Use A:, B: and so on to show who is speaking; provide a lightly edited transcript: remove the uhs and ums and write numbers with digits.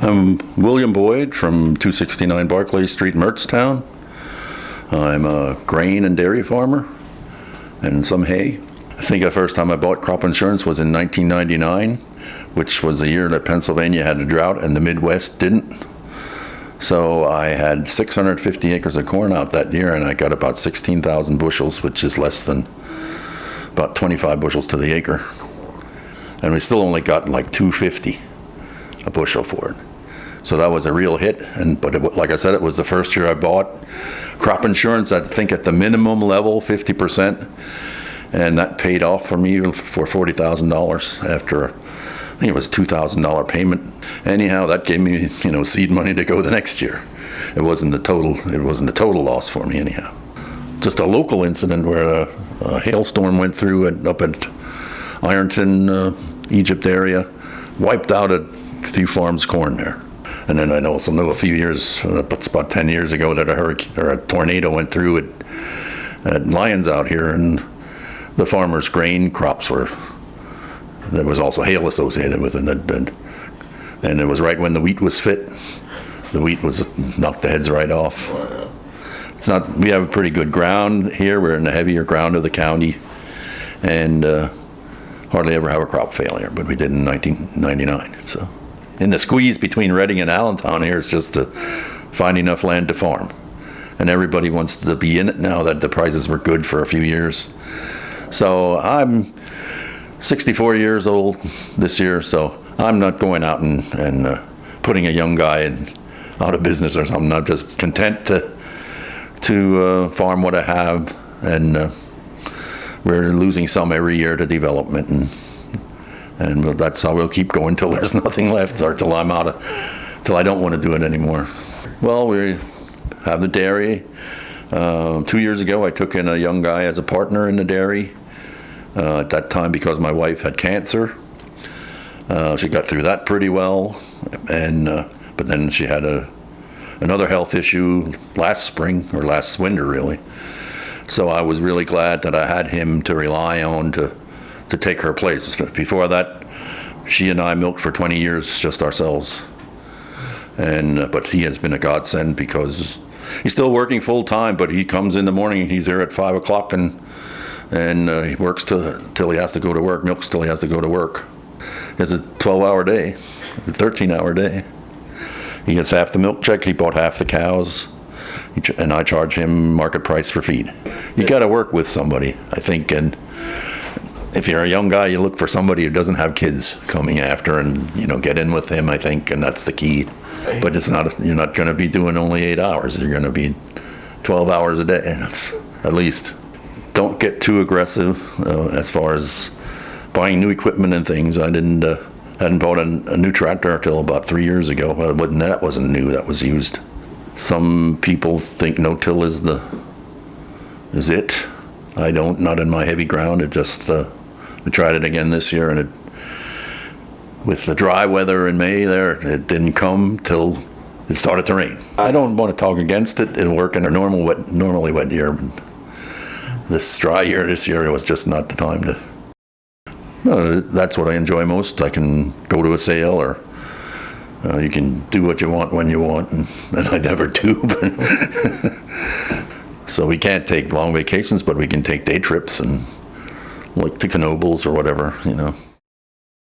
A: I'm William Boyd from 269 Barclay Street, Mertztown. I'm a grain and dairy farmer and some hay. I think the first time I bought crop insurance was in 1999, which was the year that Pennsylvania had a drought and the Midwest didn't. So I had 650 acres of corn out that year, and I got about 16,000 bushels, which is less than about 25 bushels to the acre. And we still only got like 250 a bushel for it. So that was a real hit. But like I said, it was the first year I bought crop insurance, I think at the minimum level, 50%. And that paid off for me for $40,000 after, I think it was $2,000 payment. Anyhow, that gave me, seed money to go the next year. It wasn't a total loss for me anyhow. Just a local incident where a hailstorm went through up at Ironton, Egypt area, wiped out a few farms' corn there. And then I also know a few years, it's about 10 years ago, that a tornado went through at Lyons out here, and the farmers' grain crops there was also hail associated with it. And it was right when the wheat was fit. The wheat knocked the heads right off. We have a pretty good ground here. We're in the heavier ground of the county, and hardly ever have a crop failure, but we did in 1999. So, in the squeeze between Reading and Allentown here, it's just to find enough land to farm. And everybody wants to be in it now that the prices were good for a few years. So I'm 64 years old this year, so I'm not going out and putting a young guy out of business or something. I'm just content to farm what I have, and we're losing some every year to development, and that's how we'll keep going till there's nothing left, or till I don't want to do it anymore. Well, we have the dairy. 2 years ago, I took in a young guy as a partner in the dairy. At that time, because my wife had cancer, she got through that pretty well, but then she had another health issue last winter really. So I was really glad that I had him to rely on to take her place. Before that, she and I milked for 20 years just ourselves. But he has been a godsend because he's still working full time, but he comes in the morning, he's there at 5 o'clock and he works till he has to go to work, milks till he has to go to work. It's a 12-hour day, a 13-hour day. He gets half the milk check, he bought half the cows, and I charge him market price for feed. You got to work with somebody, I think, and if you're a young guy, you look for somebody who doesn't have kids coming after, and get in with him, I think, and that's the key. But you're not going to be doing only 8 hours. You're going to be 12 hours a day, and that's at least. Don't get too aggressive as far as buying new equipment and things. I hadn't bought a new tractor until about 3 years ago. Well, that wasn't new, that was used. Some people think no-till is it. I don't, not in my heavy ground. It just, we tried it again this year, and with the dry weather in May there, it didn't come till it started to rain. I don't want to talk against it. It'll work in a normally wet year. This dry year, this year, it was just not the time to. That's what I enjoy most. I can go to a sale, or you can do what you want when you want, and I never do. So we can't take long vacations, but we can take day trips and like to Knoebels or whatever,